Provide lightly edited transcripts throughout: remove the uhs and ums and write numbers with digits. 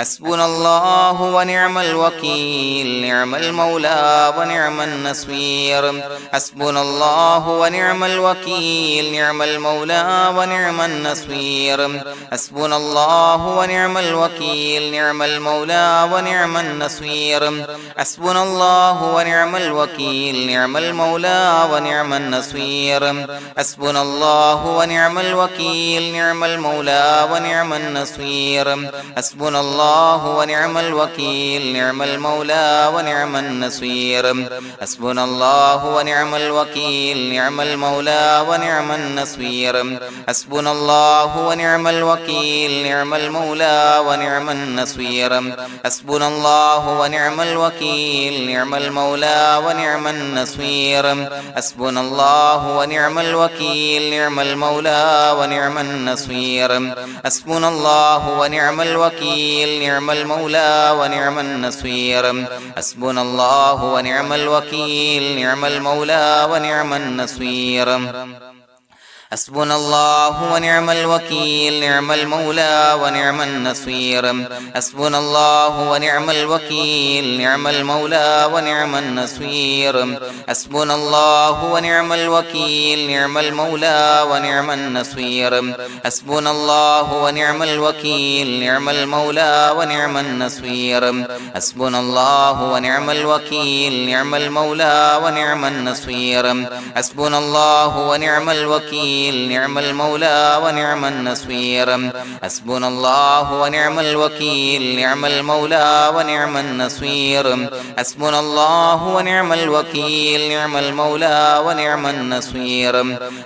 حسبنا الله ونعم الوكيل نعم المولى ونعم النصير حسبنا الله ونعم الوكيل نعم المولى ونعم النصير حسبنا الله ونعم الوكيل نعم المولى ونعم النصير حسبنا الله ونعم الوكيل نعم المولى ونعم النصير حسبنا الله ونعم الوكيل نعم المولى ونعم النصير حسبنا الله ونعم الوكيل نعم المولى ونعم النصير حسبنا الله ونعم الوكيل نعم المولى ونعم النصير حسبنا الله ونعم الوكيل نعم المولى ونعم النصير حسبنا الله ونعم الوكيل نعم المولى ونعم النصير حسبنا الله ونعم الوكيل نعم المولى ونعم النصير حسبنا الله ونعم الوكيل نعم المولى ونعم النصير حسبنا الله ونعم الوكيل نعم المولى ونعم النصير حسبنا الله ونعم الوكيل نعم المولى ونعم النصير حسبنا الله ونعم الوكيل نعم المولى ونعم النصير حسبنا الله ونعم الوكيل نعم المولى ونعم النصير حسبنا الله ونعم الوكيل نعم المولى ونعم النصير حسبنا الله ونعم الوكيل نعم المولى ونعم النصير حسبنا الله ونعم الوكيل نعم المولى ونعم النصير حسبنا الله ونعم الوكيل نعم المولى ونعم النصير حسبنا الله ونعم الوكيل نعم المولى ونعم النصير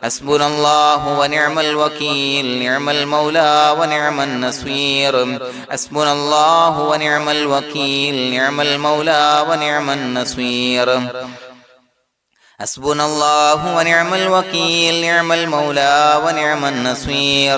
حسبنا الله ونعم الوكيل نعم المولى ونعم النصير حسبنا الله ونعم الوكيل نعم المولى ونعم النصير حسبنا الله ونعم الوكيل نعم المولى ونعم النصير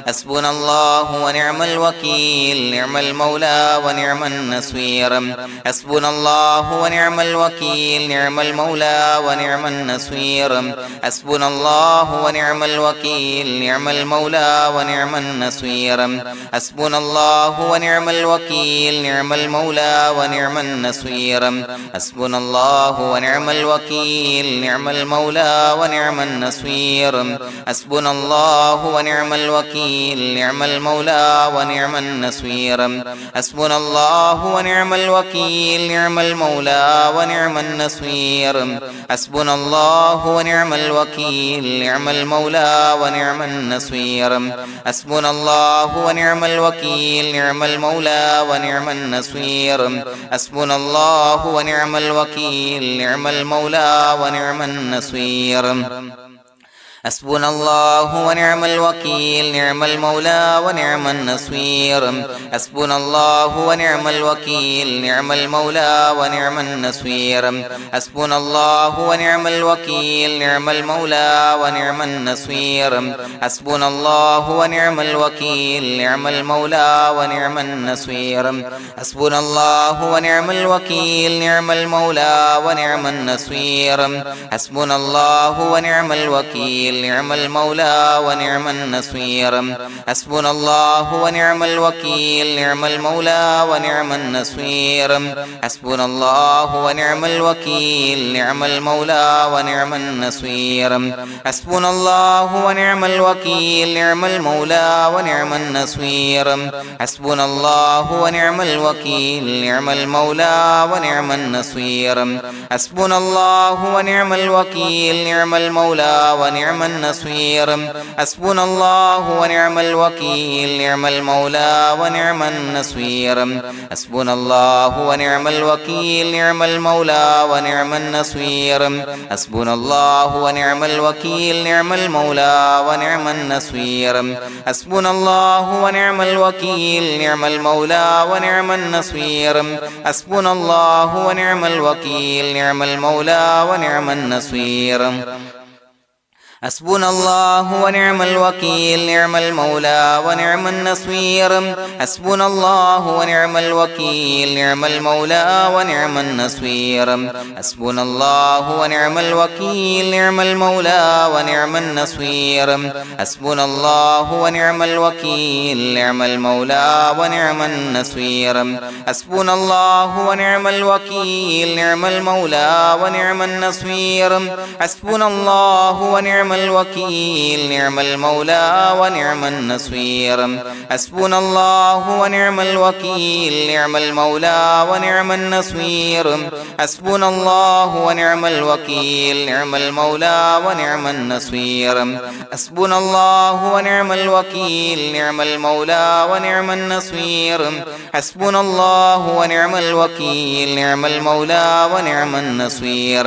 حسبنا الله ونعم الوكيل نعم المولى ونعم النصير حسبنا الله ونعم الوكيل نعم المولى ونعم النصير حسبنا الله ونعم الوكيل نعم المولى ونعم النصير حسبنا الله ونعم الوكيل نعم المولى ونعم النصير حسبنا الله ونعم الوكيل نعم المولى ونعم النصير حسبنا الله ونعم الوكيل نعم المولى ونعم النصير حسبنا الله ونعم الوكيل نعم المولى ونعم النصير حسبنا الله ونعم الوكيل نعم المولى ونعم النصير حسبنا الله ونعم الوكيل نعم المولى ونعم النصير حسبنا الله ونعم الوكيل نعم المولى ونعم النصير حسبنا الله ونعم الوكيل نعم المولى ونعم النصير حسبنا الله ونعم الوكيل نعم المولى ونعم النصير حسبنا الله ونعم الوكيل نعم المولى ونعم النصير حسبنا الله ونعم الوكيل نعم المولى ونعم النصير حسبنا الله ونعم الوكيل نعم المولى ونعم النصير حسبنا الله ونعم الوكيل نعم المولى ونعم النصير حسبنا الله ونعم الوكيل نعم المولى ونعم النصير حسبنا الله ونعم الوكيل نعم المولى ونعم النصير حسبنا الله ونعم الوكيل نعم المولى ونعم النصير حسبنا الله ونعم الوكيل نعم المولى ونعم النصير حسبنا الله ونعم الوكيل نعم المولى ونعم النصير حسبنا الله ونعم الوكيل نعم المولى ونعم النصير حسبنا الله ونعم الوكيل نعم المولى ونعم النصير حسبنا الله ونعم الوكيل نعم المولى ونعم النصير حسبنا الله ونعم الوكيل نعم المولى ونعم النصير حسبنا الله ونعم الوكيل نعم المولى ونعم النصير حسبنا الله ونعم الوكيل نعم المولى ونعم النصير حسبنا الله ونعم الوكيل نعم المولى ونعم النصير حسبنا الله ونعم الوكيل نعم المولى ونعم النصير حسبنا الله ونعم الوكيل نعم المولى ونعم النصير حسبنا الله ونعم الوكيل نعم المولى ونعم النصير حسبنا الله ونعم الوكيل نعم المولى ونعم النصير حسبنا الله ونعم الوكيل نعم المولى ونعم النصير حسبنا الله ونعم الوكيل نعم المولى ونعم النصير حسبنا الله ونعم الوكيل نعم المولى ونعم النصير حسبنا الله ونعم الوكيل نعم المولى ونعم النصير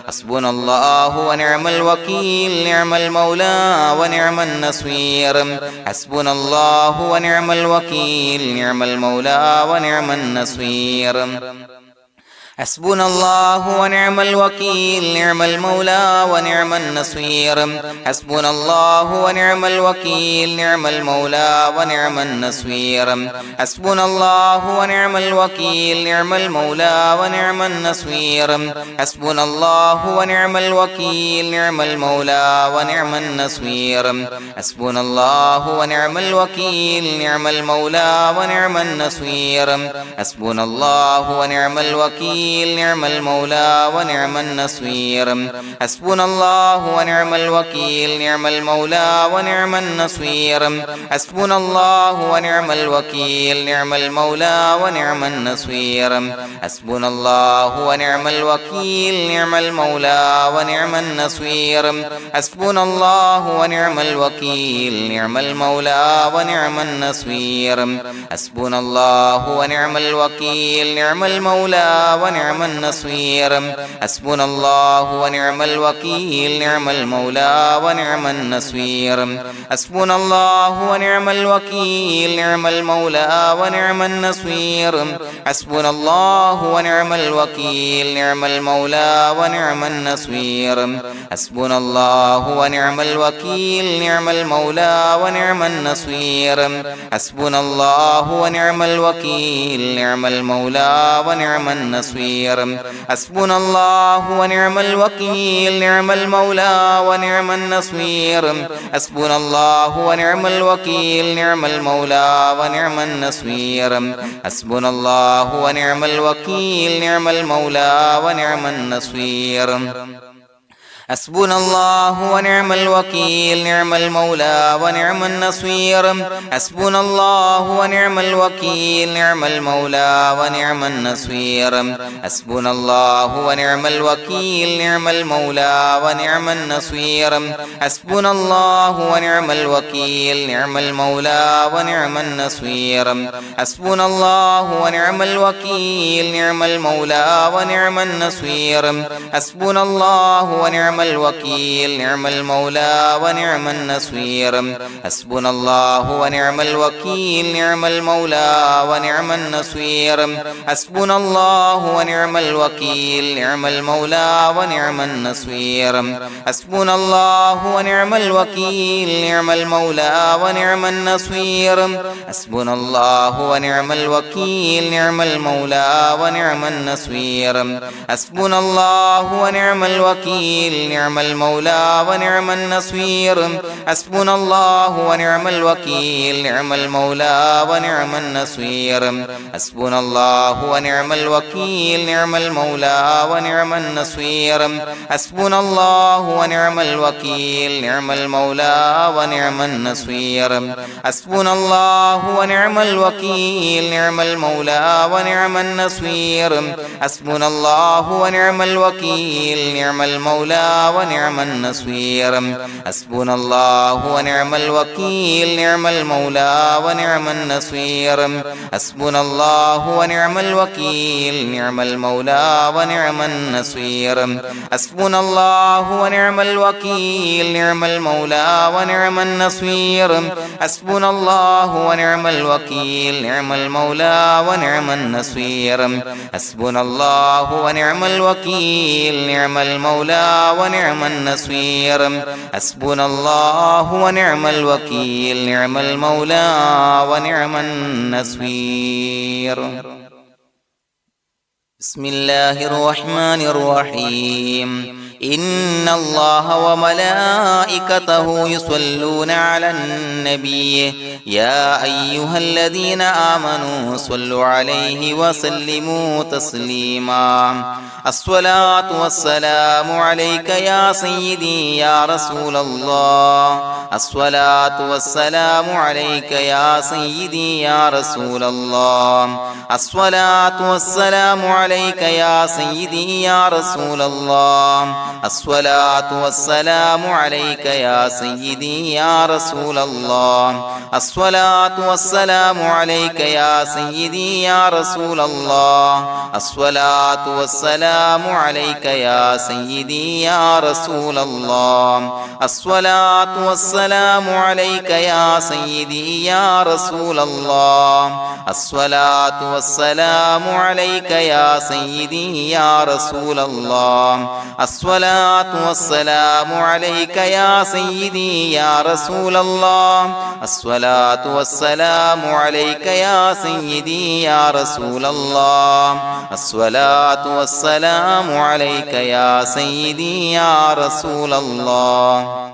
حسبنا الله ونعم الوكيل نعم المولى ونعم النصير حسبنا الله ونعم الوكيل نعم المولى ونعم النصير حسبنا الله ونعم الوكيل نعم المولى ونعم النصير حسبنا الله ونعم الوكيل نعم المولى ونعم النصير حسبنا الله ونعم الوكيل نعم المولى ونعم النصير حسبنا الله ونعم الوكيل نعم المولى ونعم النصير حسبنا الله ونعم الوكيل نعم المولى ونعم النصير حسبنا الله ونعم الوكيل نعم المولى ونعم النصير حسبنا الله ونعم الوكيل نعم المولى ونعم النصير حسبنا الله ونعم الوكيل نعم المولى ونعم النصير حسبنا الله ونعم الوكيل نعم المولى ونعم النصير حسبنا الله ونعم الوكيل نعم المولى ونعم النصير حسبنا الله ونعم الوكيل نعم المولى ونعم النصير حسبنا الله ونعم الوكيل نعم المولى ونعم النصير حسبنا الله ونعم الوكيل نعم المولى ونعم النصير حسبنا الله ونعم الوكيل نعم المولى ونعم النصير حسبنا الله ونعم الوكيل نعم المولى ونعم النصير حسبنا الله ونعم الوكيل نعم المولى ونعم النصير حسبنا الله ونعم الوكيل نعم المولى ونعم النصير حسبنا الله ونعم الوكيل نعم المولى ونعم النصير حسبنا الله ونعم الوكيل نعم المولى ونعم النصير حسبنا الله ونعم الوكيل نعم المولى ونعم النصير حسبنا الله ونعم الوكيل نعم المولى ونعم النصير حسبنا الله ونعم الوكيل نعم المولى ونعم النصير حسبنا الله ونعم الوكيل نعم المولى ونعم النصير حسبنا الله ونعم الوكيل نعم المولى ونعم النصير حسبنا الله ونعم الوكيل نعم المولى ونعم النصير حسبنا الله ونعم الوكيل نعم المولى ونعم النصير حسبنا الله ونعم الوكيل نعم المولى ونعم النصير حسبنا الله ونعم الوكيل نعم المولى ونعم النصير حسبنا الله ونعم الوكيل نعم المولى ونعم النصير حسبنا الله ونعم الوكيل نعم المولى ونعم النصير حسبنا الله ونعم الوكيل نعم المولى ونعم النصير حسبنا الله ونعم الوكيل نعم المولى ونعم النصير حسبنا الله ونعم الوكيل نعم المولى ونعم النصير حسبنا الله ونعم الوكيل نعم المولى ونعم النصير حسبنا الله ونعم الوكيل نعم المولى ونعم النصير حسبنا الله ونعم الوكيل نعم المولى ونعم النصير حسبنا الله ونعم الوكيل نعم المولى ونعم النصير حسبنا الله ونعم الوكيل نعم المولى ونعم النصير حسبنا الله ونعم الوكيل نعم المولى ونعم النصير حسبنا الله ونعم الوكيل نعم المولى ونعم النصير حسبنا الله ونعم الوكيل نعم المولى ونعم النصير بسم الله الرحمن الرحيم إن الله وملائكته يصلون على النبي يا أيها الذين آمنوا صلوا عليه وسلموا تسليما الصلاة والسلام عليك يا سيدي يا رسول الله الصلاة والسلام عليك يا سيدي يا رسول الله الصلاة والسلام عليك يا سيدي يا رسول الله الصلاة والسلام عليك يا سيدي يا رسول الله الصلاة والسلام عليك يا سيدي يا رسول الله الصلاة والسلام عليك يا سيدي يا رسول الله الصلاة والسلام عليك يا سيدي يا رسول الله الصلاة والسلام عليك يا سيدي يا رسول الله الصلاة والسلام عليك يا سيدي يا رسول الله الصلاة والسلام عليك يا سيدي يا رسول الله الصلاة والسلام عليك يا سيدي يا رسول الله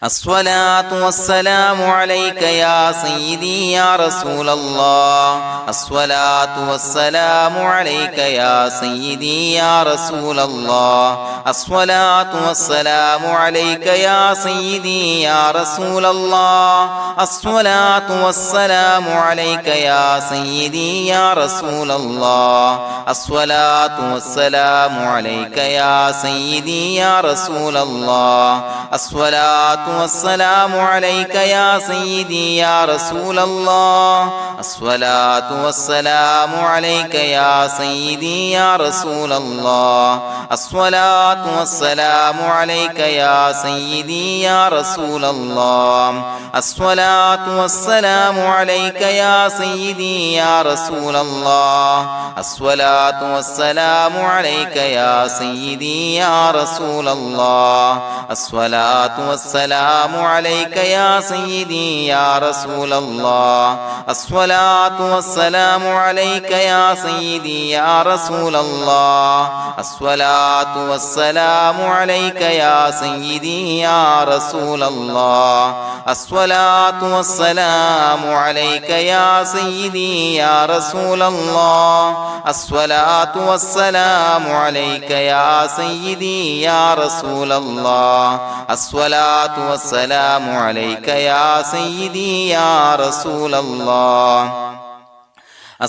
الصلاة والسلام عليك يا سيدي يا رسول الله الصلاة والسلام عليك يا سيدي يا رسول الله الصلاة والسلام عليك يا سيدي يا رسول الله الصلاة والسلام عليك يا سيدي يا رسول الله الصلاة والسلام عليك يا سيدي يا رسول الله الصلاة والسلام عليك يا سيدي يا رسول الله الصلاة والسلام عليك يا سيدي يا رسول الله الصلاة والسلام عليك يا سيدي يا رسول الله الصلاة والسلام عليك يا سيدي يا رسول الله الصلاة والسلام عليك يا سيدي يا رسول الله الصلاة والسلام عليك يا سيدي يا رسول الله الصلاة والسلام عليك يا سيدي يا رسول الله الصلاة والسلام عليك يا سيدي يا رسول الله الصلاة والسلام عليك يا سيدي يا رسول الله الصلاة والسلام عليك يا سيدي يا رسول الله الصلاة والسلام عليك يا سيدي يا رسول الله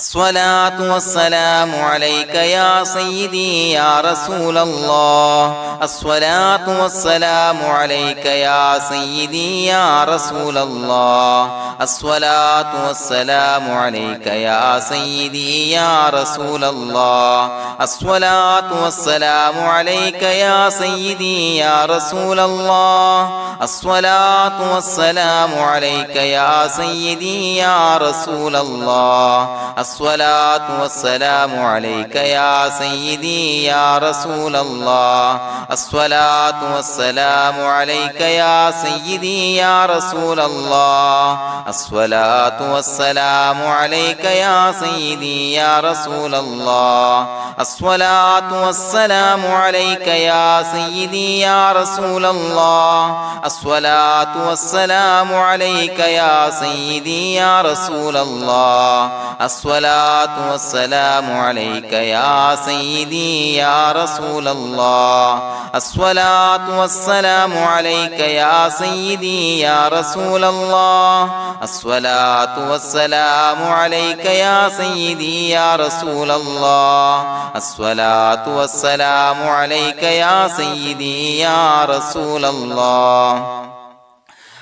الصلاة والسلام عليك يا سيدي يا رسول الله الصلاة والسلام عليك يا سيدي يا رسول الله الصلاة والسلام عليك يا سيدي يا رسول الله الصلاة والسلام عليك يا سيدي يا رسول الله الصلاة والسلام عليك يا سيدي يا رسول الله الصلاة والسلام عليك يا سيدي يا رسول الله الصلاة والسلام عليك يا سيدي يا رسول الله الصلاة والسلام عليك يا سيدي يا رسول الله الصلاة والسلام عليك يا سيدي يا رسول الله الصلاة والسلام عليك يا سيدي يا رسول الله الصلاة والسلام عليك يا سيدي يا رسول الله الصلاة والسلام عليك يا سيدي يا رسول الله الصلاة والسلام عليك يا سيدي يا رسول الله الصلاة والسلام عليك يا سيدي يا رسول الله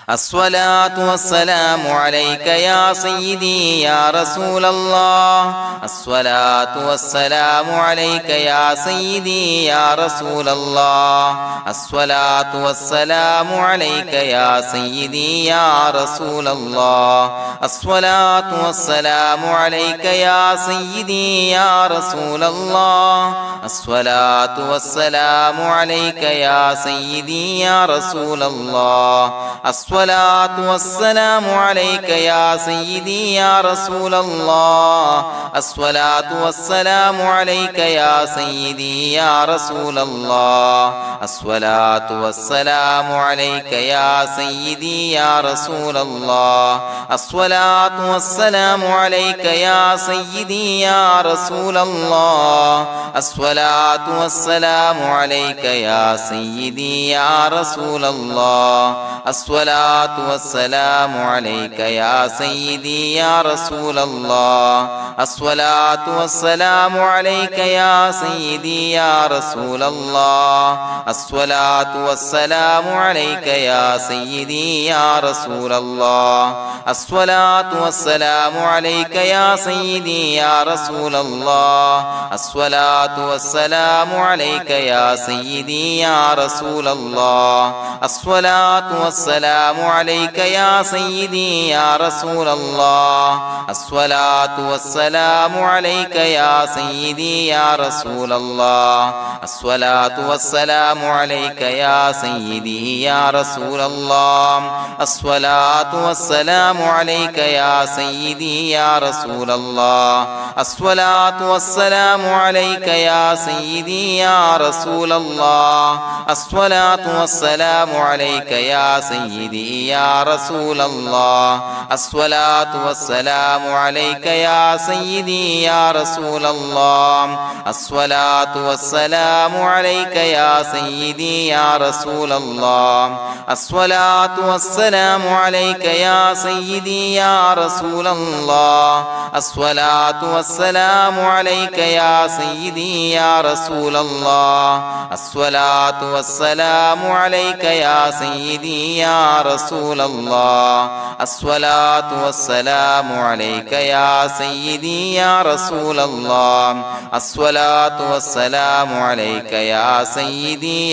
الصلاة والسلام عليك يا سيدي يا رسول الله الصلاة والسلام عليك يا سيدي يا رسول الله الصلاة والسلام عليك يا سيدي يا رسول الله الصلاة والسلام عليك يا سيدي يا رسول الله الصلاة والسلام عليك يا سيدي يا رسول الله الصلاة والسلام عليك يا سيدي يا رسول الله الصلاة والسلام عليك يا سيدي يا رسول الله الصلاة والسلام عليك يا سيدي يا رسول الله الصلاة والسلام عليك يا سيدي يا رسول الله الصلاة والسلام عليك يا سيدي يا رسول الله الصلاة والسلام عليك يا سيدي يا رسول الله الصلاة والسلام عليك يا سيدي يا رسول الله الصلاة والسلام عليك يا سيدي يا رسول الله الصلاة والسلام عليك يا سيدي يا رسول الله الصلاة والسلام عليك يا سيدي يا رسول الله الصلاة والسلام عليك يا سيدي يا رسول الله الصلاة والسلام عليك يا سيدي يا رسول الله الصلاة والسلام عليك يا سيدي يا رسول الله الصلاة والسلام عليك يا سيدي يا رسول الله الصلاة والسلام عليك يا سيدي يا رسول الله الصلاة والسلام عليك يا سيدي يا رسول الله الصلاة والسلام عليك يا سيدي يا رسول الله الصلاة والسلام عليك يا سيدي يا رسول الله الصلاة والسلام عليك يا سيدي يا رسول الله الصلاة والسلام عليك يا سيدي يا رسول الله الصلاة والسلام عليك يا سيدي يا رسول الله الصلاة والسلام عليك يا سيدي يا رسول الله الصلاة والسلام عليك يا سيدي يا رسول الله الصلاة والسلام عليك يا سيدي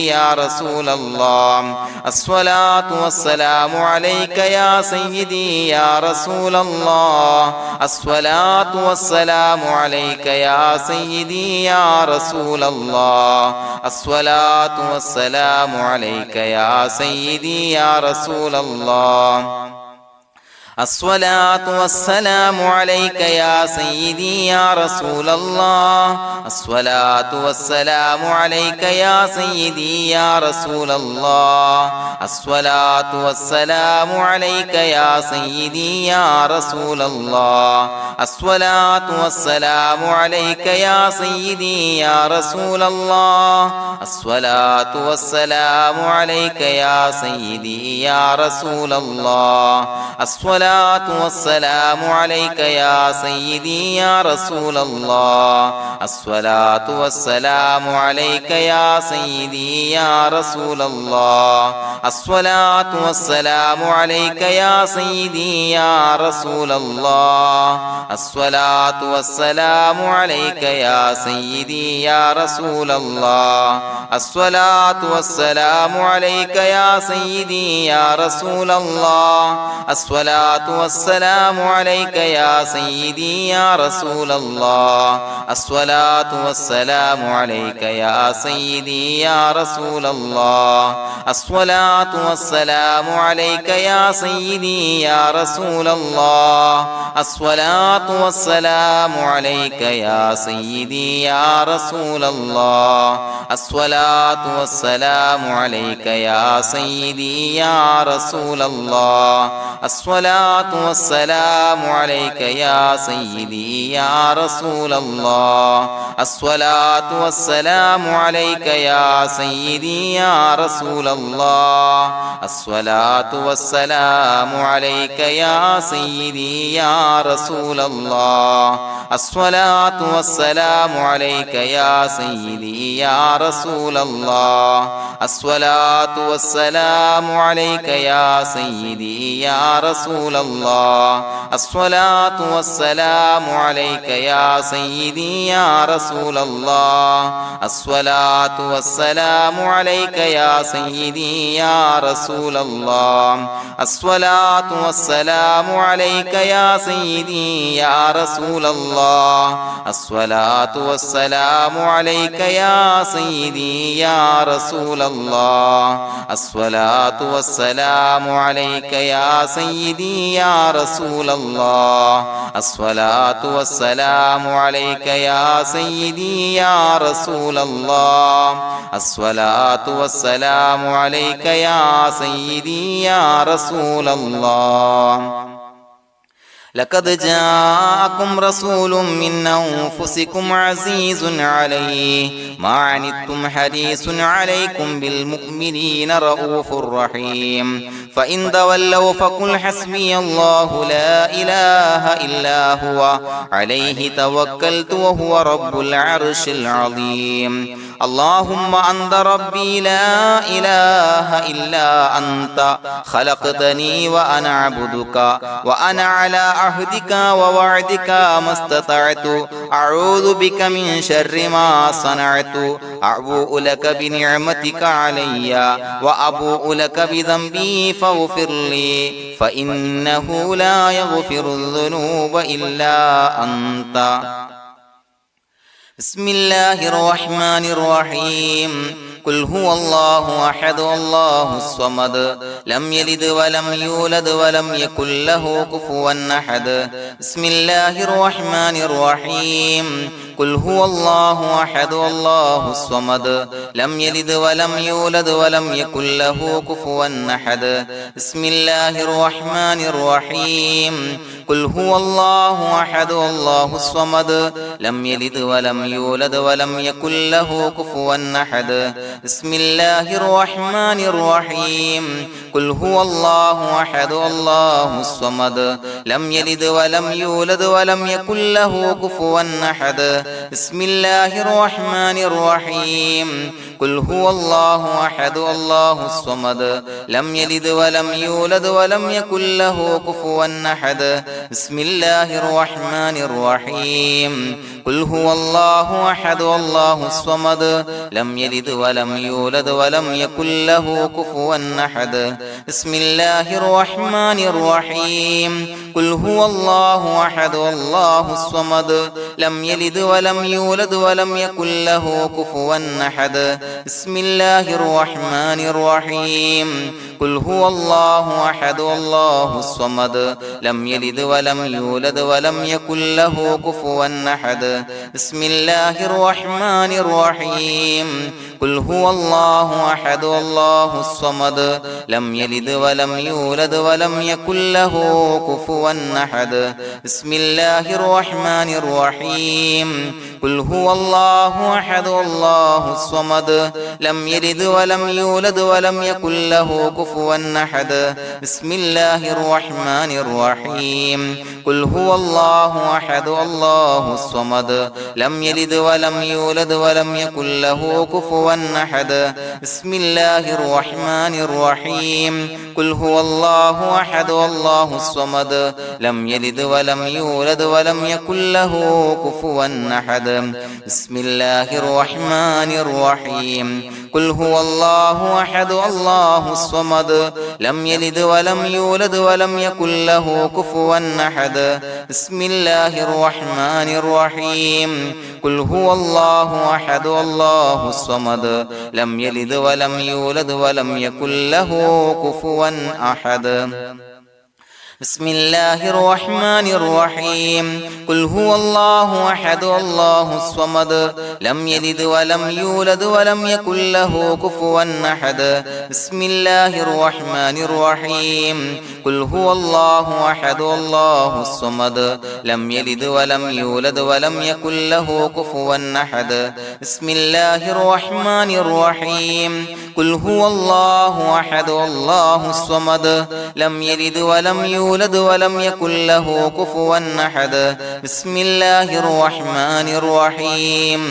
يا رسول الله الصلاة والسلام عليك يا سيدي يا رسول الله الصلاة والسلام عليك يا سيدي يا رسول الله الصلاة والسلام عليك يا سيدي يا رسول الله الصلاة والسلام عليك يا سيدي يا رسول الله الصلاة والسلام عليك يا سيدي يا رسول الله الصلاة والسلام عليك يا سيدي يا رسول الله الصلاة والسلام عليك يا سيدي يا رسول الله الصلاة والسلام عليك يا سيدي يا رسول الله الصلاة والسلام عليك يا سيدي يا رسول الله الصلاة والسلام عليك يا سيدي يا رسول الله الصلاة والسلام عليك يا سيدي يا رسول الله الصلاة والسلام عليك يا سيدي يا رسول الله الصلاة والسلام عليك يا سيدي يا رسول الله الصلاة والسلام عليك يا سيدي يا رسول الله الصلاة والسلام عليك يا سيدي يا رسول الله الصلاة والسلام عليك يا سيدي يا رسول الله الصلاة والسلام عليك يا سيدي يا رسول الله الصلاة والسلام عليك يا سيدي يا رسول الله الصلاة الصلاة والسلام عليك يا سيدي يا رسول الله الصلاة والسلام عليك يا سيدي يا رسول الله الصلاة والسلام عليك يا سيدي يا رسول الله الصلاة والسلام عليك يا سيدي يا رسول الله الصلاة والسلام عليك يا سيدي يا رسول الله الصلاة والسلام عليك يا سيدي يا رسول الله الصلاة والسلام عليك يا سيدي يا رسول الله الصلاة والسلام عليك يا سيدي يا رسول الله الصلاة والسلام عليك يا سيدي يا رسول الله الصلاة والسلام عليك يا سيدي يا رسول الله الصلاة والسلام عليك يا سيدي يا رسول الله الصلاة والسلام عليك يا سيدي يا رسول الله لقد جاءكم رسول من أنفسكم عزيز عليه ما عنتم حريص عليكم بالمؤمنين رؤوف رحيم فإن تولوا فقل حسبي الله لا إله إلا هو عليه توكلت وهو رب العرش العظيم اللهم أنت ربي لا إله إلا أنت خلقتني وأنا عبدك وأنا على عهدك ووعدك ما استطعت أعوذ بك من شر ما صنعت أبوء لك بنعمتك علي وأبوء لك بذنبي فاغفر لي فإنه لا يغفر الذنوب إلا أنت بسم الله الرحمن الرحيم قل هو الله أحد الله الصمد لم يلد ولم يولد ولم يكن له كفوا أحد بسم الله الرحمن الرحيم قل هو الله أحد الله الصمد لم يلد ولم يولد ولم يكن له كفوا أحد بسم الله الرحمن الرحيم قل هو الله أحد الله الصمد لم يلد ولم يولد ولم يكن له كفوا أحد بسم الله الرحمن الرحيم قل هو الله أحد الله الصمد لم يلد ولم يولد ولم يكن له كفوا أحد بسم الله الرحمن الرحيم قل هو الله أحد الله الصمد لم يلد ولم يولد ولم يكن له كفوا أحد بسم الله الرحمن الرحيم قل هو الله أحد الله الصمد لم يلد ولم يولد ولم يكن له كفوا أحد بسم الله الرحمن الرحيم قل هو الله أحد الله الصمد لم يلد ولم يولد ولم يكن له كفوا أحد بسم الله الرحمن الرحيم قل هو الله أحد الله الصمد لم يلد ولم يولد ولم يكن له كفوا أحد بسم الله الرحمن الرحيم قل هو الله أحد الله الصمد لم يلد ولم يولد ولم يكن له كفوا أحد بسم الله الرحمن الرحيم قل هو الله أحد الله الصمد لم يلد ولم يولد ولم يكن له كفوا أحد بسم الله الرحمن الرحيم قل هو الله أحد الله الصمد لم يلد ولم يولد ولم يكن له كفوا أحد بسم الله الرحمن الرحيم قل هو الله أحد الله الصمد لم يلد ولم يولد ولم يكن له كفوا أحد بسم الله الرحمن الرحيم قل هو الله أحد الله الصمد لم يلد ولم يولد ولم يكن له كفوا أحد بسم الله الرحمن الرحيم قل هو الله أحد الله الصمد لم يلد ولم يولد ولم يكن له كفوا أحد بسم الله الرحمن الرحيم قل هو الله أحد الله الصمد لم يلد ولم يولد ولم يكن له كفوا أحد بسم الله الرحمن الرحيم قل هو الله أحد الله الصمد لم يلد ولم يولد ولم يكن له كفوا أحد بسم الله الرحمن الرحيم قل هو الله أحد الله الصمد لم يلد ولم يولد ولم يكن له كفوا أحد بسم الله الرحمن الرحيم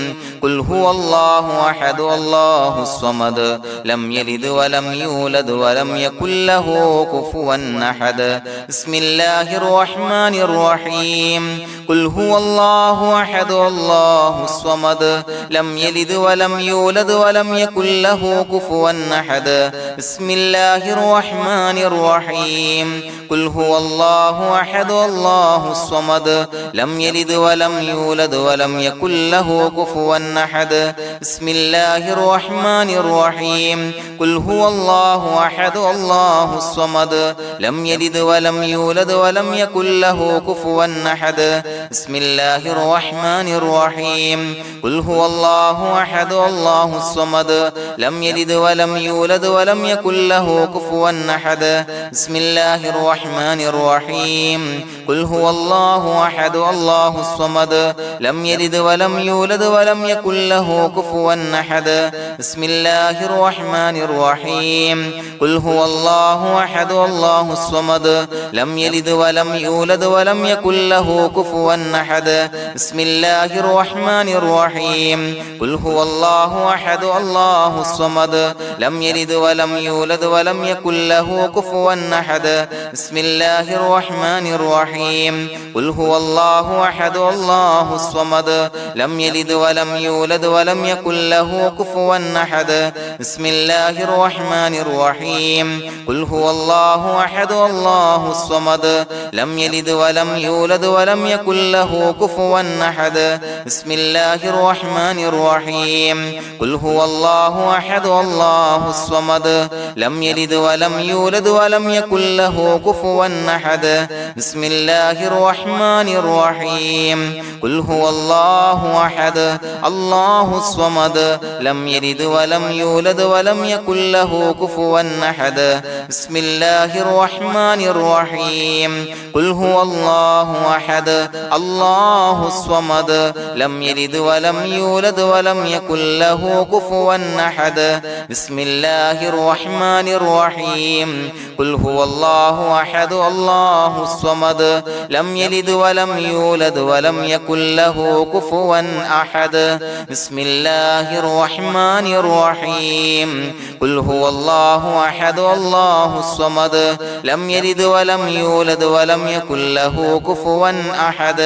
قل هو الله أحد الله الصمد لم يلد ولم يولد ولم يكن له كفوا أحد بسم الله الرحمن الرحيم قل هو الله أحد الله الصمد لم يلد ولم يولد ولم يكن له كفوا أحد بسم الله الرحمن الرحيم قل هو الله أحد الله الصمد لم يلد ولم يولد ولم يكن له كفوا أحد بسم الله الرحمن الرحيم قل هو الله أحد الله الصمد لم يلد ولم يولد ولم يكن له كفوا أحد بسم الله الرحمن الرحيم قل هو الله أحد الله الصمد لم يلد ولم يولد ولم يكن له كفوا أحد بسم الله الرحمن الرحيم قل هو الله أحد الله الصمد لم يلد ولم يولد ولم يكن له كفوا أحد بسم الله الرحمن الرحيم قل هو الله أحد الله الصمد لم يلد ولم يولد ولم يكن له كفوا أحد بسم الله الرحمن الرحيم قل هو الله أحد الله الصمد لم يلد ولم يولد ولم يكن له كفوا أحد بسم الله الرحمن الرحيم قل هو الله أحد الله الصمد لم يلد ولم يولد ولم يكن له كفوا أحد بسم الله الرحمن الرحيم قل هو الله أحد الله الصمد لم يلد ولم يولد ولم يكن له كفوا أحد بسم الله الرحمن الرحيم قل هو الله أحد الله الصمد لم يلد ولم يولد ولم يكن له كفوا أحد بسم الله الرحمن الرحيم قل هو الله أحد الله الصمد لم يلد ولم يولد ولم يكن له كفوا أحد بسم الله الرحمن الرحيم قل هو الله أحد الله الصمد لم يلد ولم يولد ولم يكن له كفوا أحد بسم الله الرحمن الرحيم قل هو الله أحد الله الصمد لم يلد ولم يولد ولم يكن له كفوا أحد بسم الله الرحمن الرحيم قل هو الله أحد الله الصمد لم يلد ولم يولد ولم يكن له كفوا أحد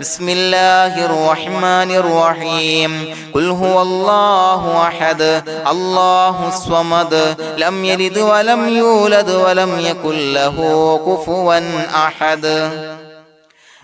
بسم الله الرحمن الرحيم قل هو الله أحد الله الصمد لم يلد ولم يولد ولم يكن له كفوا أحد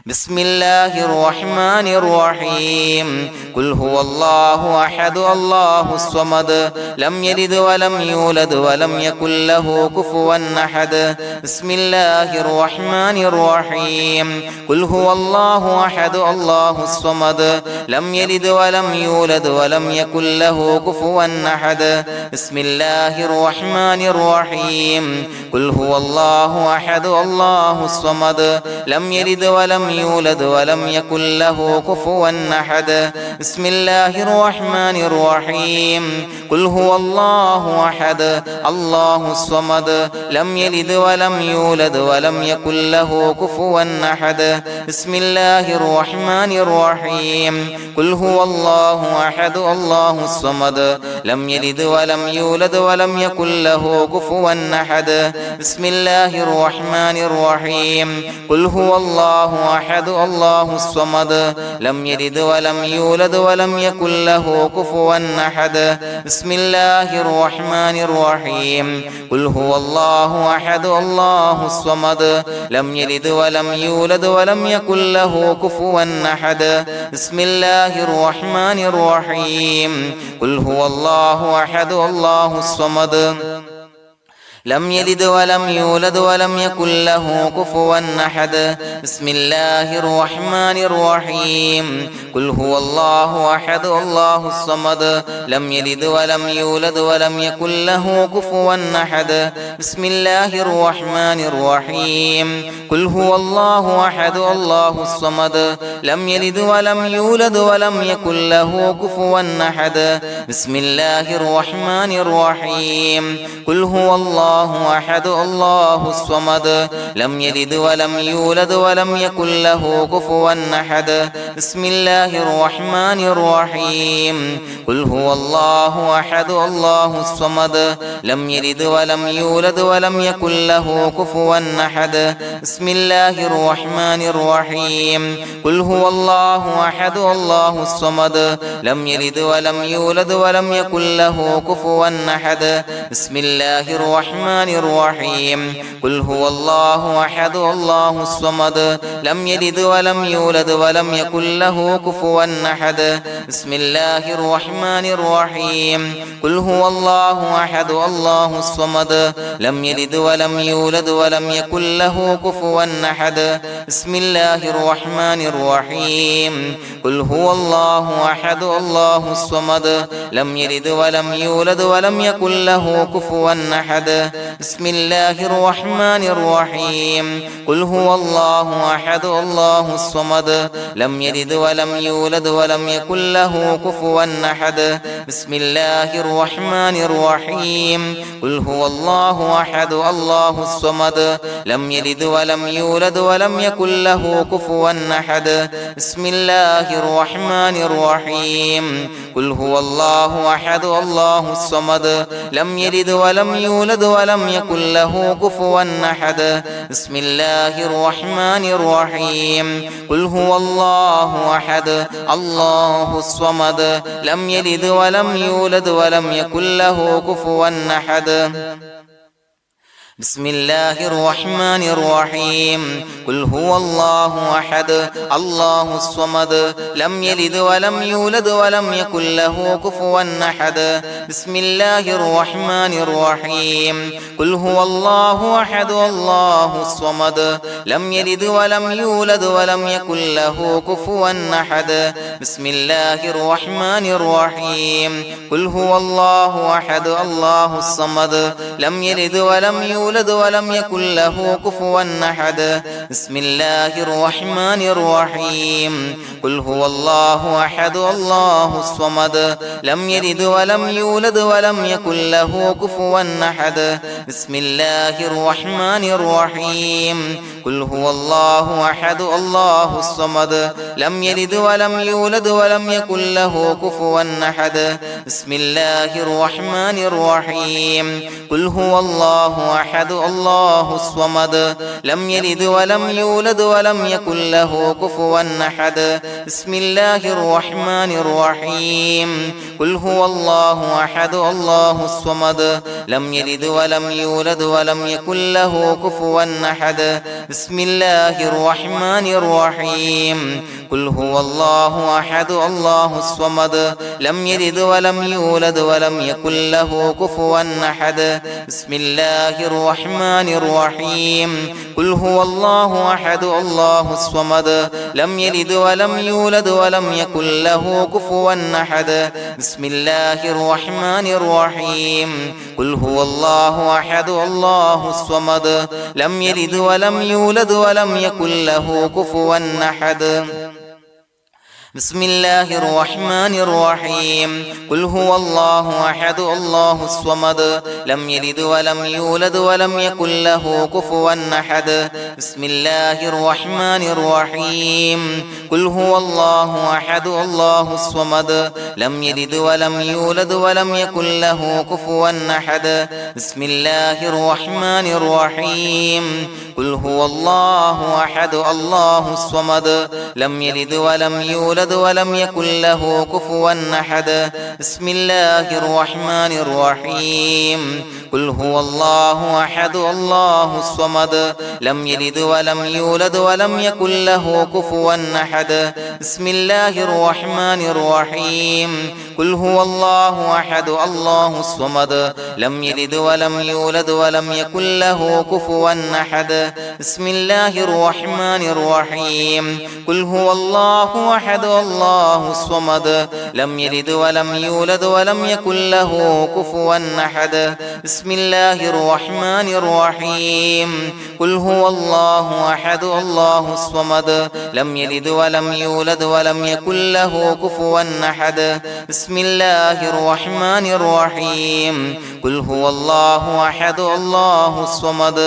بسم الله الرحمن الرحيم قل هو الله أحد الله الصمد لم يلد ولم يولد ولم يكن له كفوا أحد بسم الله الرحمن الرحيم قل هو الله أحد الله الصمد لم يلد ولم يولد ولم يكن له كفوا أحد بسم الله الرحمن الرحيم قل هو الله أحد الله الصمد لم يلد ولم يولد ولم يكن له كفوا أحد بسم الله الرحمن الرحيم قل هو الله أحد الله الصمد لم يلد ولم يولد ولم يكن له كفوا أحد بسم الله الرحمن الرحيم قل هو الله أحد الله الصمد لم يلد ولم يولد ولم يكن له كفوا أحد بسم الله الرحمن الرحيم قل هو الله أحد الله الصمد لم يلد ولم يولد ولم يكن له كفوا أحد بسم الله الرحمن الرحيم قل هو الله أحد الله الصمد لم يلد ولم يولد ولم يكن له كفوا أحد بسم الله الرحمن الرحيم قل هو الله أحد الله الصمد لم يلد ولم يولد ولم يكن له كفوا أحد بسم الله الرحمن الرحيم قل هو الله أحد الله الصمد لم يلد ولم يولد ولم يكن له كفوا أحد بسم الله الرحمن الرحيم قل هو الله أحد الله الصمد لم يلد ولم يولد ولم يكن له كفوا أحد بسم الله الرحمن الرحيم قل هو الله أحد الله الصمد لم يلد ولم يولد ولم يكن له كفوا أحد بسم الله الرحمن الرحيم قل هو الله أحد الله الصمد لم يلد ولم يولد ولم يكن له كفوا أحد بسم الله الرحمن الرحيم قل هو الله أحد الله الصمد لم يلد ولم يولد ولم يكن له كفوا أحد بسم الله الرحمن الرحيم قل هو الله أحد الله الصمد لم يلد ولم يولد ولم يكن له كفوا أحد بسم الله الرحمن الرحيم قل هو الله أحد الله الصمد لم يلد ولم يولد ولم يكن له كفوا أحد بسم الله الرحمن الرحيم قل هو الله أحد الله الصمد لم يلد ولم يولد ولم يكن له كفوا أحد بسم الله الرحمن الرحيم قل هو الله أحد الله الصمد لم يلد ولم يولد ولم يكن له كفوا أحد بسم الله الرحمن الرحيم قل هو الله أحد الله الصمد لم يلد ولم يولد ولم يكن له كفوا أحد بسم الله الرحمن الرحيم قل هو الله أحد الله الصمد لم يلد ولم يولد ولم يكن له كفوا أحد بسم الله الرحمن الرحيم قل هو الله أحد الله الصمد لم يلد ولم يولد ولم يكن له كفوا أحد بسم الله الرحمن الرحيم قل هو الله أحد الله الصمد لم يلد ولم يولد ولم يكن له كفوا أحد بسم الله الرحمن الرحيم قل هو الله أحد الله الصمد لم يلد ولم يولد ولم يكن له كفوا أحد بسم الله الرحمن الرحيم قل هو الله أحد الله الصمد لم يلد ولم يولد ولم يكن له كفوا أحد بسم الله الرحمن الرحيم قل هو الله أحد الله الصمد لم يلد ولم يولد ولم يكن له كفوا أحد بسم الله الرحمن الرحيم قل هو الله أحد الله الصمد لم يلد ولم يولد ولم يكن له كفوا أحد بسم الله الرحمن الرحيم قل هو الله أحد الله الصمد لم يلد ولم يولد ولم يكن له كفوا أحد بسم الله الرحمن الرحيم قل هو الله أحد الله الصمد لم يلد ولم يولد ولم يكن له كفوا أحد بسم الله الرحمن الرحيم قل هو الله أحد الله الصمد لم يلد ولم يولد ولم يكن له كفوا أحد بسم الله الرحمن الرحيم قل هو الله أحد الله الصمد لم يلد ولم يولد ولم يكن له كفوا أحد بسم الله الرحمن الرحيم قل هو الله أحد الله الصمد لم يلد ولم يولد ولم يكن له كفوا أحد بسم الله الرحمن الرحيم قل هو الله أحد الله الصمد لم يلد ولم يولد ولم يكن له كفوا أحد بسم الله الرحمن الرحيم قل هو الله أحد الله الصمد لم يلد ولم يولد ولم يكن له كفوا أحد بسم الله الرحمن الرحيم قل هو الله أحد الله الصمد لم يلد ولم يولد يولد ولم يكن له كفوا أحد بسم الله الرحمن الرحيم قل هو الله أحد الله الصمد لم يلد ولم يولد ولم يكن له كفوا أحد بسم الله الرحمن الرحيم قل هو الله أحد الله الصمد لم يلد ولم يولد ولم يكن له كفوا أحد بسم الله الرحمن الرحيم قل هو الله أحد الله الصمد لم يلد ولم يولد ولم يكن له كفوا أحد بسم الله الرحمن الرحيم قل هو الله أحد الله الصمد لم يلد ولم يولد ولم يكن له كفوا أحد بسم الله الرحمن الرحيم قل هو الله أحد الله الصمد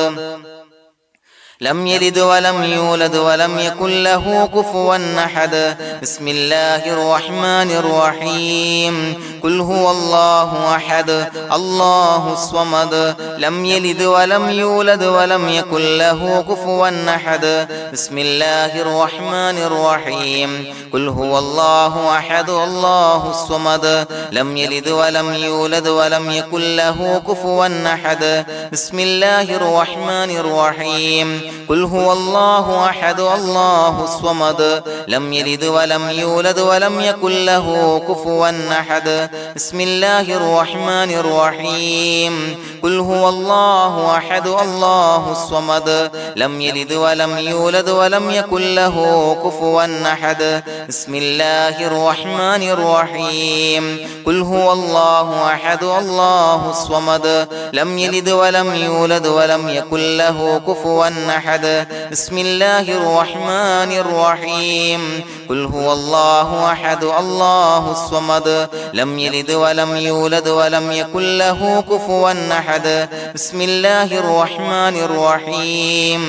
لم يلد ولم يولد ولم يكن له كفوا أحد بسم الله الرحمن الرحيم قل هو الله أحد الله الصمد لم يلد ولم يولد ولم يكن له كفوا أحد بسم الله الرحمن الرحيم قل هو الله أحد الله الصمد لم يلد ولم يولد ولم يكن له كفوا أحد بسم الله الرحمن الرحيم قل هو الله أحد الله الصمد لم يلد ولم يولد ولم يكن له كفوا أحد بسم الله الرحمن الرحيم قل هو الله أحد الله الصمد لم يلد ولم يولد ولم يكن له كفوا أحد بسم الله الرحمن الرحيم قل هو الله أحد الله الصمد لم يلد ولم يولد ولم يكن له كفوا أحد بسم الله الرحمن الرحيم قل هو الله أحد الله الصمد لم يلد ولم يولد ولم يكن له كفوا أحد بسم الله الرحمن الرحيم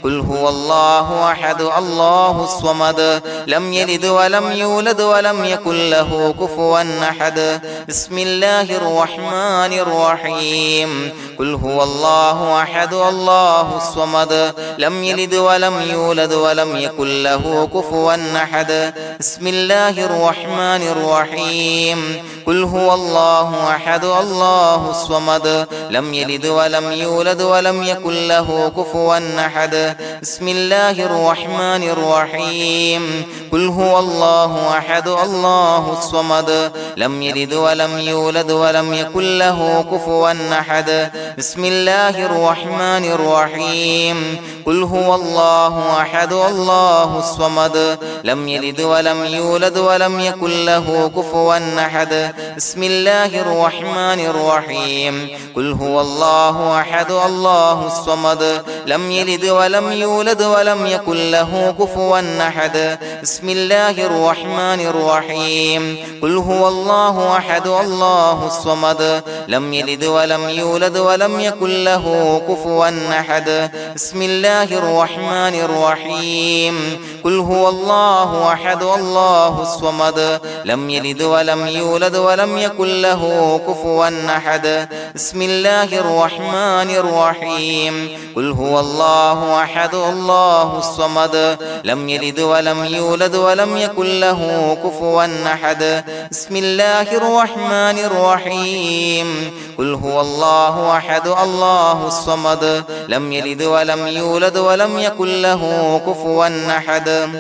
قل هو الله أحد الله الصمد لم يلد ولم يولد ولم يكن له كفوا أحد بسم الله الرحمن الرحيم قل هو الله أحد الله الصمد لم يلد ولم يولد ولم يكن له كفوا أحد بسم الله الرحمن الرحيم قل هو الله أحد الله الصمد لم يلد ولم يولد ولم يكن له كفوا أحد بسم الله الرحمن الرحيم قل هو الله أحد الله الصمد لم يلد ولم يولد ولم يكن له كفوا أحد بسم الله الرحمن الرحيم قل هو الله أحد الله الصمد لم يلد ولم يولد ولم يكن له كفوا أحد بسم الله الرحمن الرحيم قل هو الله أحد الله الصمد لم يلد ولم يولد ولم يكن له كفوا أحد بسم الله الرحمن الرحيم قل هو الله أحد الله الصمد لم يلد ولم يولد ولم يكن له كفوا أحد بسم الله الرحمن الرحيم قل هو الله أحد الله الصمد لم يلد ولم يولد ولم يكن له كفوا أحد بسم الله الرحمن الرحيم قل هو الله أحد الله الصمد لم يلد ولم يولد ولم يكن له كفوا أحد بسم الله الرحمن الرحيم قل هو الله أحد الله الصمد لم يلد ولم يولد ولم يكن له كفوا أحد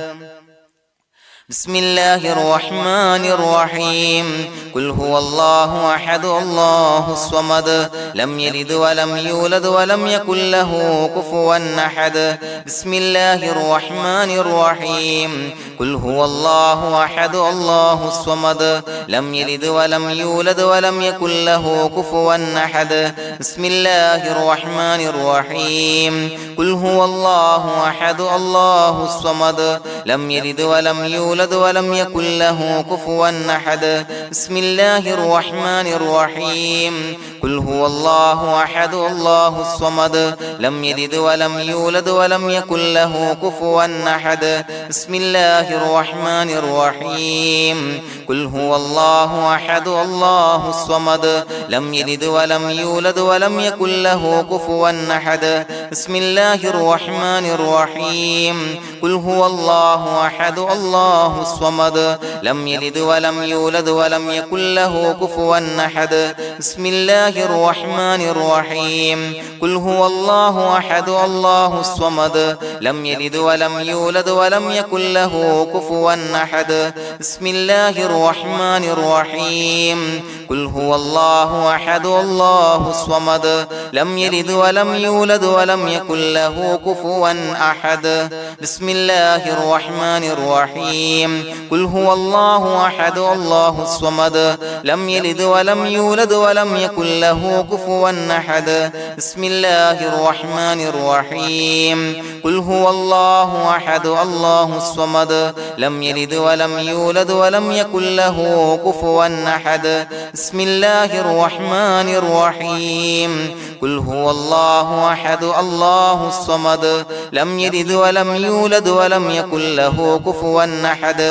بسم الله الرحمن الرحيم قل هو الله أحد الله الصمد لم يلد ولم يولد ولم يكن له كفوا أحد بسم الله الرحمن الرحيم قل هو الله أحد الله الصمد لم يلد ولم يولد ولم يكن له كفوا أحد بسم الله الرحمن الرحيم قل هو الله أحد الله الصمد لم يلد ولم يولد ولم يكن له كفوا أحد بسم الله الرحمن الرحيم قل هو الله أحد الله الصمد لم يلد ولم يولد ولم يكن له كفوا أحد بسم الله الرحمن الرحيم قل هو الله أحد الله الصمد لم يلد ولم يولد ولم يكن له كفوا أحد بسم الله الرحمن الرحيم قل هو الله الله أحد الله الصمد لم يلد ولم يولد ولم يكن له كفوا أحد بسم الله الرحمن الرحيم قل هو الله أحد الله الصمد لم يلد ولم يولد ولم يكن له كفوا أحد بسم الله الرحمن الرحيم قل هو الله أحد الله الصمد لم يلد ولم يولد ولم يكن له كفوا أحد بسم الله الرحمن الرحيم قل هو الله أحد الله الصمد لم يلد ولم يولد ولم يكن له كفوا أحد بسم الله الرحمن الرحيم قل هو الله أحد الله الصمد لم يلد ولم يولد ولم يكن له كفوا أحد بسم الله الرحمن الرحيم قل هو الله أحد الله الصمد لم يلد ولم يولد ولم يكن له كفوا أحد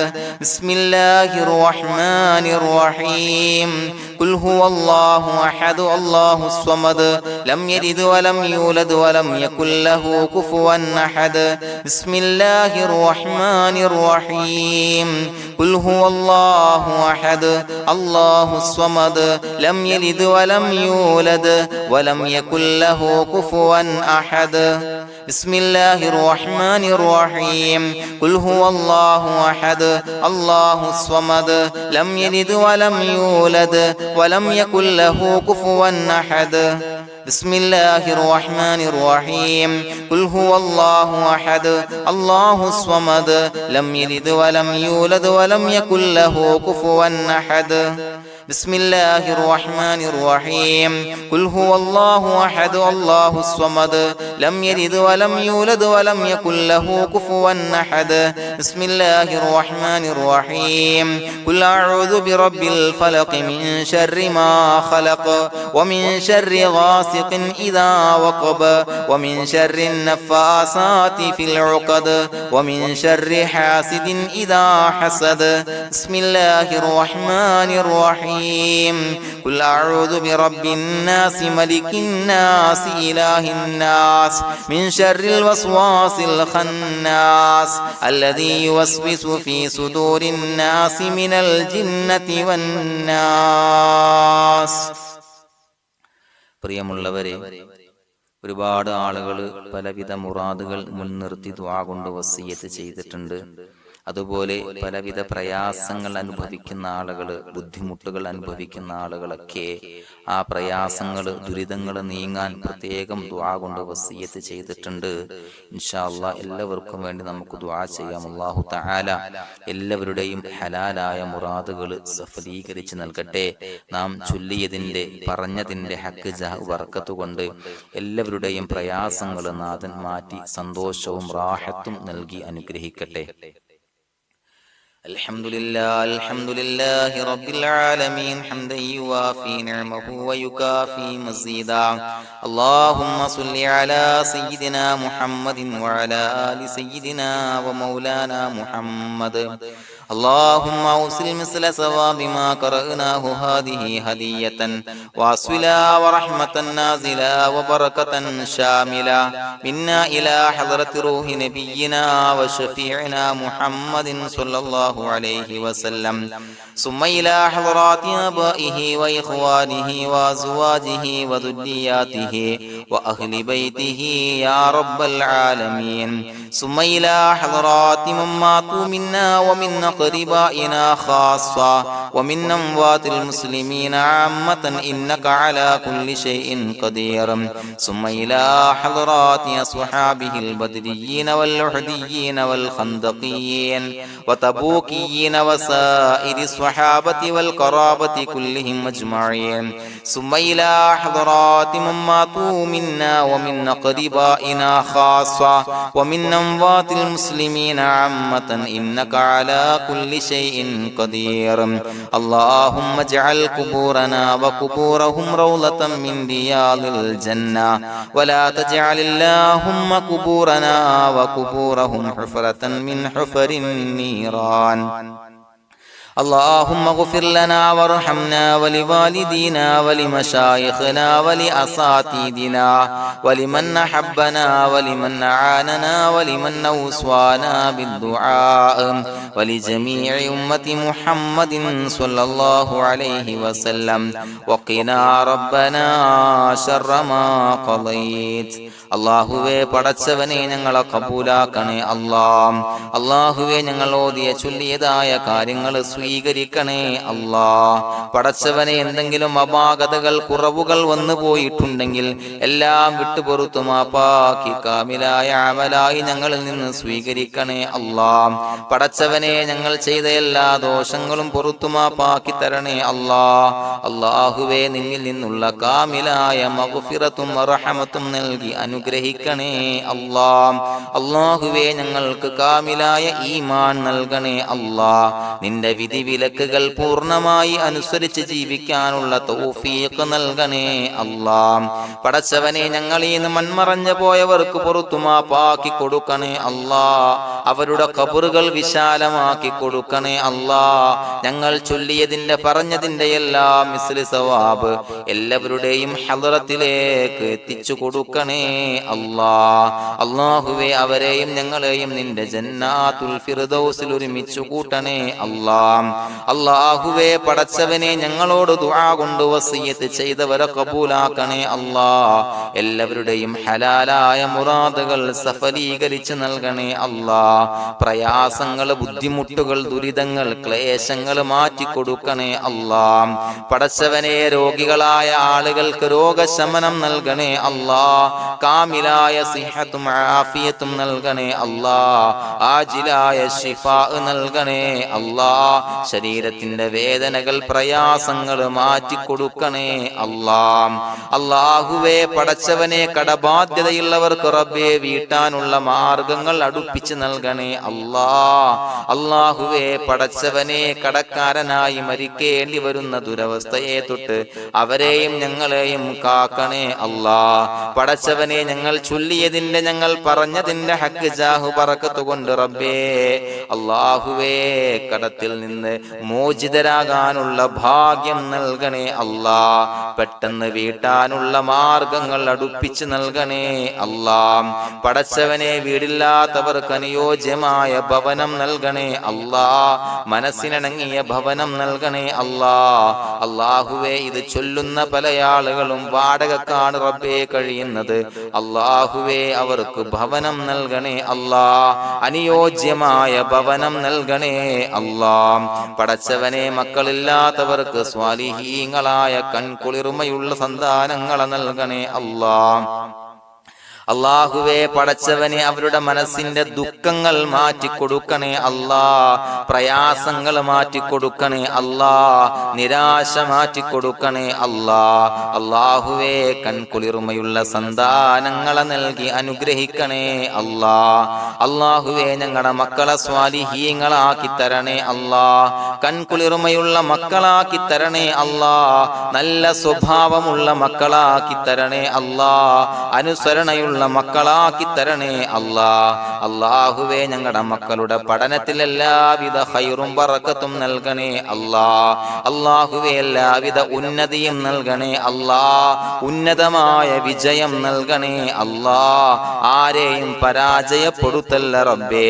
بسم الله الرحمن الرحيم قل هو الله أحد الله الصمد لم يلد ولم يولد ولم يكن له كفوا أحد بسم الله الرحمن الرحيم قل هو الله أحد الله الصمد لم يلد ولم يولد ولم يكن له كفوا أحد بسم الله الرحمن الرحيم قل هو الله أحد الله الصمد لم يلد ولم يولد ولم يكن له كفوا أحد بسم الله الرحمن الرحيم قل هو الله أحد الله الصمد لم يلد ولم يولد ولم يكن له كفوا أحد بسم الله الرحمن الرحيم قل هو الله أحد الله الصمد لم يلد ولم يولد ولم يكن له كفوا أحد بسم الله الرحمن الرحيم قل أعوذ برب الفلق من شر ما خلق ومن شر غاسق إذا وقب ومن شر النفاثات في العقد ومن شر حاسد إذا حسد بسم الله الرحمن الرحيم قل أعوذ برب الناس ملك الناس إله الناس من شر الوسواس الخناس الذي يوسوس في صدور الناس من الجنة والناس. പ്രിയമുള്ളവരെ, ഒരുപാട് ആളുകൾ പലവിധ മുറാദുകൾ മുൻനിർത്തി ദുആ കൊണ്ട് വസിയ്യത്ത് ചെയ്തിട്ടുണ്ട്. അതുപോലെ പലവിധ പ്രയാസങ്ങൾ അനുഭവിക്കുന്ന ആളുകൾ, ബുദ്ധിമുട്ടുകൾ അനുഭവിക്കുന്ന ആളുകളൊക്കെ ആ പ്രയാസങ്ങൾ, ദുരിതങ്ങൾ നീങ്ങാൻ പ്രത്യേകം ദുആ കൊണ്ട് വസിയ്യത്ത് ചെയ്തിട്ടുണ്ട്. ഇൻഷാ അല്ലാഹ് എല്ലാവർക്കും വേണ്ടി നമുക്ക് ദുആ ചെയ്യാം. അല്ലാഹു തആല എല്ലാവരുടെയും ഹലാലായ മുറാദുകൾ സഫലീകരിച്ച് നൽകട്ടെ. നാം ചൊല്ലിയതിന്റെ, പറഞ്ഞതിന്റെ ഹക്ക് ജാഹ് ബർക്കത്ത് കൊണ്ട് എല്ലാവരുടെയും പ്രയാസങ്ങൾ നാഥൻ മാറ്റി സന്തോഷവും റാഹത്തും നൽകി അനുഗ്രഹിക്കട്ടെ. الحمد لله رب العالمين حمدا يوافي نعمه ويكافي مزيدا. اللهم صل على سيدنا محمد وعلى آل سيدنا ومولانا محمد. اللهم أوصل مثل ثواب ما قرأناه هذه هدية واصلا ورحمة نازلا وبركة شاملة منا إلى حضرة روح نبينا وشفيعنا محمد صلى الله عليه وسلم، ثم إلى حضرات آبائه وإخوانه وأزواجه وذرياته وأهل بيته يا رب العالمين، ثم إلى حضرات من ماتوا منا ومن أقربائنا خاصة ومن أموات المسلمين عامة إنك على كل شيء قدير، ثم إلى حضرات أصحابه البدريين والأحديين والخندقيين وتبوكيين وسائر الصحابة والقرابة كلهم أجمعين، ثم إلى حضرات من ماتوا منا ومن أقربائنا خاصة ومن أموات المسلمين عامة إنك على كل شيء قدير. اللهم اجعل قبورنا وقبورهم روضة من رياض الجنة، ولا تجعل اللهم قبورنا وقبورهم حفرة من حفر النيران. اللهم اغفر لنا وارحمنا ولوالدينا ولمشايخنا ولأساتذتنا ولمن أحبنا ولمن أعاننا ولمن أوصانا بالدعاء ولجميع أمة محمد صلى الله عليه وسلم وقنا ربنا شر ما قضيت. അള്ളാഹുവേ പടച്ചവനെ ഞങ്ങളെ കബൂലാക്കണേ അല്ലാഹ്. അള്ളാഹുവേ ഞങ്ങൾ ഓതിയ ചൊല്ലിയതായ കാര്യങ്ങൾ സ്വീകരിക്കണേ അല്ലാഹ്. പടച്ചവനെ എന്തെങ്കിലും അപാകതകൾ കുറവുകൾ വന്നു പോയിട്ടുണ്ടെങ്കിൽ എല്ലാം വിട്ടുപൊറുത്തു മാപ്പാക്കി കാമിലായ അമലായി ഞങ്ങളിൽ നിന്ന് സ്വീകരിക്കണേ അല്ലാഹ്. പടച്ചവനെ ഞങ്ങൾ ചെയ്ത എല്ലാ ദോഷങ്ങളും പൊറുത്തു മാപ്പാക്കി തരണേ അല്ലാഹ്. അള്ളാഹുവേ നിന്നിൽ നിന്നുള്ള കാമിലായ മഗ്ഫിറത്തും റഹമത്തും നൽകി അനുഗ്രഹിക്കണേ അല്ലാഹ്. അല്ലാഹുവേ ഞങ്ങൾക്ക് കാമിലായ ഈമാൻ നൽകണേ അല്ലാഹ്. നിന്റെ വിധി വിലക്കുകൾ പൂർണ്ണമായി അനുസരിച്ച് ജീവിക്കാനുള്ള തൗഫീഖ് നൽകണേ അല്ലാഹ്. പടച്ചവനെ ഞങ്ങളിൽ നിന്ന് മൺമറഞ്ഞു പോയവർക്ക് പുറത്തു മാപ്പാക്കി കൊടുക്കണേ അല്ലാഹ്. അവരുടെ ഖബറുകൾ വിശാലമാക്കി കൊടുക്കണേ അല്ലാഹ്. ഞങ്ങൾ ചൊല്ലിയതിന്റെ പറഞ്ഞതിന്റെ എല്ലാം മിസ്ലി സവാബ് എല്ലാവരുടെയും ഹളറത്തിലേക്ക് എത്തിച്ചു കൊടുക്കണേ അല്ലാഹ്. അല്ലാഹുവേ അവരെയും ഞങ്ങളെയും നിന്റെ ജന്നാത്തുൽ ഫിർദൗസിൽ ഒരുമിച്ചു കൂട്ടണേ അല്ലാഹ്. അല്ലാഹുവേ പടച്ചവനെ ഞങ്ങളോട് ദുആ കൊണ്ട് വസിയത്ത് ചെയ്തവരെ കബൂലാക്കണേ അല്ലാഹ്. എല്ലാവരുടെയും ഹലാലായ മുറാദുകൾ സഫലീകരിച്ച് നൽകണേ അല്ലാഹ്. പ്രയാസങ്ങൾ, ബുദ്ധിമുട്ടുകൾ, ദുരിതങ്ങൾ, ക്ലേശങ്ങൾ മാറ്റിക്കൊടുക്കണേ അല്ലാഹ്. പടച്ചവനെ രോഗികളായ ആളുകൾക്ക് രോഗശമനം നൽകണേ അല്ലാഹ്. കാമിലായ സിഹത്തും ആഫിയത്തും നൽകണേ അല്ലാഹ്. ആജിലായ ശിഫാ നൽകണേ അല്ലാഹ്. ശരീരത്തിന്റെ വേദനകൾ, പ്രയാസങ്ങൾ മാറ്റിക്കൊടുക്കണേ അല്ലാഹ്. അല്ലാഹുവേ പടച്ചവനെ കടബാധ്യതയുള്ളവർക്ക് റബ്ബേ വീട്ടാനുള്ള മാർഗങ്ങൾ അടുപ്പിച്ച് നൽകണേ അല്ലാഹ്. അല്ലാഹുവേ പടച്ചവനെ കടക്കാരനായി മരിക്കേണ്ടി വരുന്ന ദുരവസ്ഥയെ തൊട്ട് അവരെയും ഞങ്ങളെയും കാക്കണേ അല്ലാഹ്. പടച്ചവനെ ഞങ്ങൾ ചൊല്ലിയതിന്റെ, ഞങ്ങൾ പറഞ്ഞതിന്റെ ഹക്ക് ജാഹു ബറക്കത്ത് കൊണ്ട് റബ്ബേ അല്ലാഹുവേ കടത്തിൽ നിന്ന് മോചിതരാകാനുള്ള ഭാഗ്യം നൽകണേ അല്ലാഹ്. പെട്ടെന്ന് വീട്ടാനുള്ള മാർഗങ്ങൾ അടുപ്പിച്ച് നൽകണേ അല്ലാഹ്. പടച്ചവനെ വീടില്ലാത്തവർക്ക് അനുയോജ്യമായ ഭവനം നൽകണേ അല്ലാഹ്. മനസ്സിനിണങ്ങിയ ഭവനം നൽകണേ അല്ലാഹ്. അല്ലാഹുവേ ഇത് ചൊല്ലുന്ന പല ആളുകളും വാടകക്കാണ് റബ്ബേ കഴിയുന്നത്. അല്ലാഹുവേ അവർക്ക് ഭവനം നൽകണേ അല്ലാഹ്. അനുയോജ്യമായ ഭവനം നൽകണേ അല്ലാഹ്. പടച്ചവനെ മക്കളില്ലാത്തവർക്ക് സ്വാലിഹീങ്ങളായ കൺകുളിർമയുള്ള സന്താനങ്ങളെ നൽകണേ അല്ലാഹ്. അല്ലാഹുവേ പടച്ചവനെ അവരുടെ മനസ്സിന്റെ ദുഃഖങ്ങൾ മാറ്റിക്കൊടുക്കണേ അല്ലാഹ്. പ്രയാസങ്ങൾ മാറ്റിക്കൊടുക്കണേ അല്ലാഹ്. നിരാശ മാറ്റിക്കൊടുക്കണേ അല്ലാഹ്. അല്ലാഹുവേ കൺകുളിർമയുള്ള സന്താനങ്ങളെ നൽകി അനുഗ്രഹിക്കണേ അല്ലാഹ്. അല്ലാഹുവേ ഞങ്ങളുടെ മക്കളെ സ്വാലിഹീങ്ങളാക്കി തരണേ അല്ലാഹ്. കൺകുളിർമയുള്ള മക്കളാക്കി തരണേ അല്ലാഹ്. നല്ല സ്വഭാവമുള്ള മക്കളാക്കി തരണേ അല്ലാഹ്. അനുസരണയുള്ള മക്കളാക്കി തരണേ അല്ലാഹ്. അല്ലാഹുവേ ഞങ്ങളുടെ മക്കളുടെ പഠനത്തിൽ എല്ലാവിധ ഖൈറും ബറക്കത്തും നൽകണേ അല്ലാഹ്. അല്ലാഹുവേ എല്ലാവിധ ഉന്നതിയും നൽകണേ അല്ലാഹ്. ഉന്നതമായ വിജയം നൽകണേ അല്ലാഹ്. ആരെയും പരാജയപ്പെടുത്തല്ല റബ്ബേ.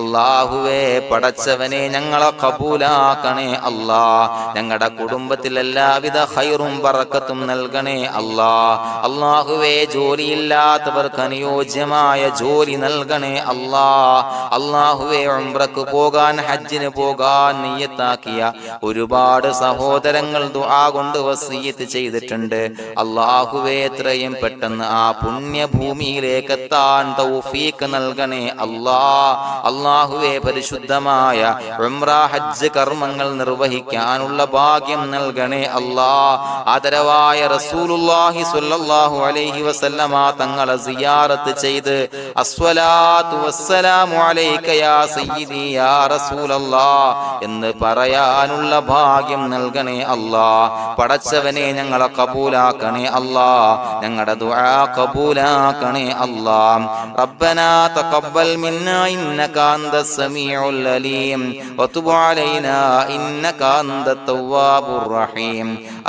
അല്ലാഹുവേ പടച്ചവനെ ഞങ്ങളെ കബൂലാക്കണേ അല്ലാഹ്. ഞങ്ങളുടെ കുടുംബത്തിൽ എല്ലാവിധ ഖൈറും ബറക്കത്തും നൽകണേ അല്ലാഹ്. അല്ലാഹുവേ ജോലിയില്ലാത്ത അനുയോജ്യമായ ജോലി നൽകണേ അല്ലാഹ്. അല്ലാഹുവേ ഉംറക്ക് പോകാൻ, ഹജ്ജിന് പോകാൻ നിയ്യത്താക്കിയ ഒരുപാട് സഹോദരങ്ങൾ ദുആ കൊണ്ട് വസിയത്ത് ചെയ്തിട്ടുണ്ട്. അല്ലാഹുവേ എത്രയും പെട്ടെന്ന് ആ പുണ്യഭൂമിയിലേക്ക് എത്താൻ തൗഫീഖ് നൽകണേ അല്ലാഹ്. അല്ലാഹുവേ പരിശുദ്ധമായ ഉംറ ഹജ്ജ് കർമ്മങ്ങൾ നിർവഹിക്കാനുള്ള ഭാഗ്യം നൽകണേ അല്ലാഹ്. ആദരവായ റസൂലുള്ളാഹി സ്വല്ലല്ലാഹു അലൈഹി വസല്ലമ തങ്ങളെ സിയാറത്ത് ചെയ്ത് അസ്സലാത്തു വസ്സലാമു അലൈക യാ സയ്യിദി യാ റസൂലല്ലാഹ് എന്ന് പറയാനുള്ള ഭാഗ്യം നൽകണേ അല്ലാഹ്. പടച്ചവനെ ഞങ്ങളെ കബൂലാക്കണേ അല്ലാഹ്, ഞങ്ങളുടെ ദുആ കബൂലാക്കണേ അല്ലാഹ്. റബ്ബനാ തഖബ്ബൽ മിന്നാ ഇന്നക അന്തസ് സമീഉൽ അലീം വതുബ് അലൈനാ ഇന്നക അന്തത് തവ്വാബുർ റഹീം.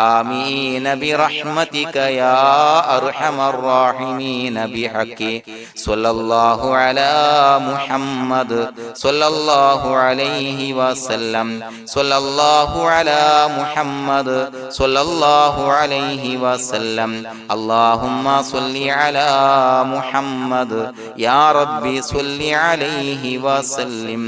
ആമീൻ ബിറഹ്മതിക യാ അർഹമർ റഹീമീൻ ബിഹഖി സ്വല്ലല്ലാഹു അലാ മുഹമ്മദ് സ്വല്ലല്ലാഹു അലൈഹി വസല്ലം സ്വല്ലല്ലാഹു അലാ മുഹമ്മദ് സ്വല്ലല്ലാഹു അലൈഹി വസല്ലം. അല്ലാഹുമ്മ സ്വല്ലി അലാ മുഹമ്മദ് യാ റബ്ബി സ്വല്ലി അലൈഹി വസല്ലം.